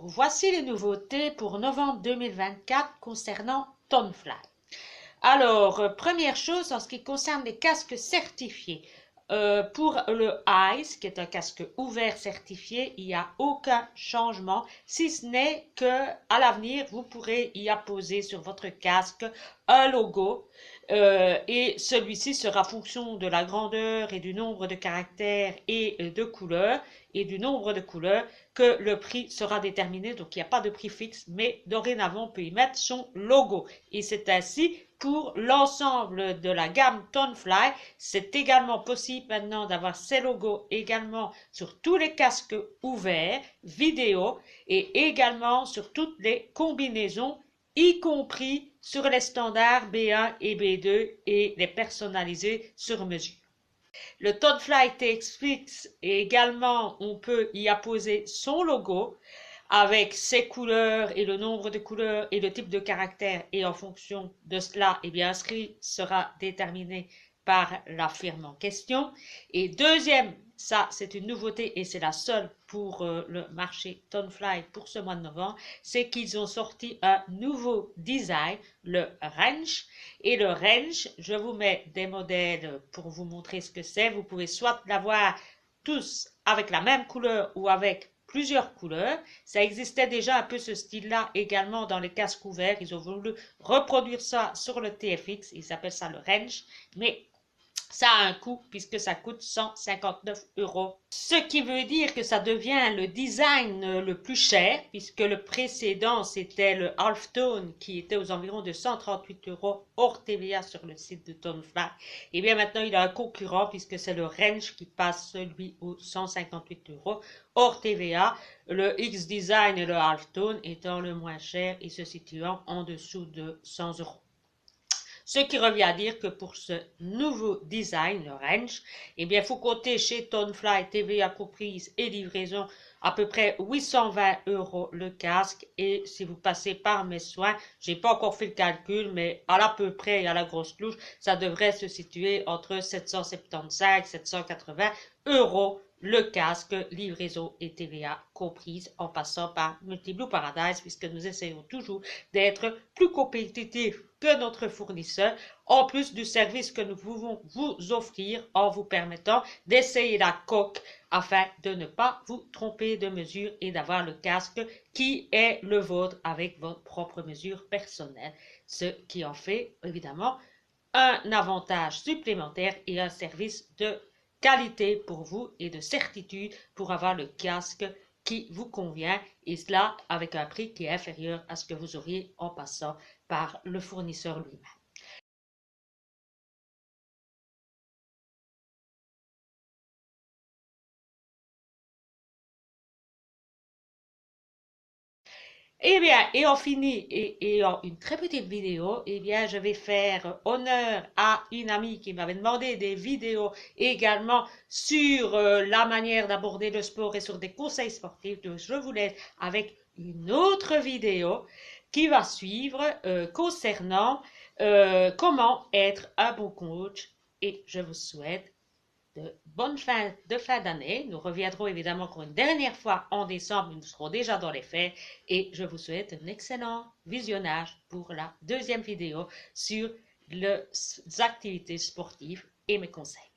Alors, voici les nouveautés pour novembre 2024 concernant Tonefly. Alors, première chose, en ce qui concerne les casques certifiés, pour le ICE, qui est un casque ouvert certifié, il n'y a aucun changement, si ce n'est que à l'avenir, vous pourrez y apposer sur votre casque un logo et celui-ci sera fonction de la grandeur et du nombre de caractères et de couleurs et du nombre de couleurs que le prix sera déterminé. Donc il n'y a pas de prix fixe, mais dorénavant on peut y mettre son logo. Et c'est ainsi pour l'ensemble de la gamme Tonefly. C'est également possible maintenant d'avoir ces logos également sur tous les casques ouverts, vidéo et également sur toutes les combinaisons, y compris sur les standards B1 et B2 et les personnalisés sur mesure. Le Tonefly TX et également on peut y apposer son logo avec ses couleurs et le nombre de couleurs et le type de caractère, et en fonction de cela, eh bien, ce qui sera déterminé par la firme en question. Et deuxième, ça c'est une nouveauté et c'est la seule pour le marché Tonefly pour ce mois de novembre, c'est qu'ils ont sorti un nouveau design, le Range. Et le Range, je vous mets des modèles pour vous montrer ce que c'est. Vous pouvez soit l'avoir tous avec la même couleur ou avec plusieurs couleurs. Ça existait déjà un peu ce style-là également dans les casques ouverts. Ils ont voulu reproduire ça sur le TFX. Ils appellent ça le Range. Mais ça a un coût puisque ça coûte 159 €. Ce qui veut dire que ça devient le design le plus cher puisque le précédent c'était le Halftone qui était aux environs de 138 € hors TVA sur le site de Tonefly. Et bien maintenant il a un concurrent puisque c'est le Range qui passe lui aux 158 € hors TVA. Le X-Design et le Halftone étant le moins cher et se situant en dessous de 100 €. Ce qui revient à dire que pour ce nouveau design, le Range, eh bien, il faut compter chez Tonefly, TVA comprise et livraison, à peu près 820 € le casque. Et si vous passez par mes soins, j'ai pas encore fait le calcul, mais à l'à peu près et à la grosse louche, ça devrait se situer entre 775 et 780 € le casque, livraison et TVA comprise, en passant par Multiblue Paradise, puisque nous essayons toujours d'être plus compétitifs que notre fournisseur, en plus du service que nous pouvons vous offrir en vous permettant d'essayer la coque afin de ne pas vous tromper de mesure et d'avoir le casque qui est le vôtre avec votre propre mesure personnelle, ce qui en fait évidemment un avantage supplémentaire et un service de qualité pour vous et de certitude pour avoir le casque qui vous convient, et cela avec un prix qui est inférieur à ce que vous auriez en passant par le fournisseur lui-même. Eh bien, et on finit, et en une très petite vidéo, eh bien, je vais faire honneur à une amie qui m'avait demandé des vidéos également sur la manière d'aborder le sport et sur des conseils sportifs. Donc, je vous laisse avec une autre vidéo qui va suivre concernant comment être un bon coach. Et je vous souhaite de bonne fin d'année. Nous reviendrons évidemment encore une dernière fois en décembre, nous serons déjà dans les fêtes et je vous souhaite un excellent visionnage pour la deuxième vidéo sur les activités sportives et mes conseils.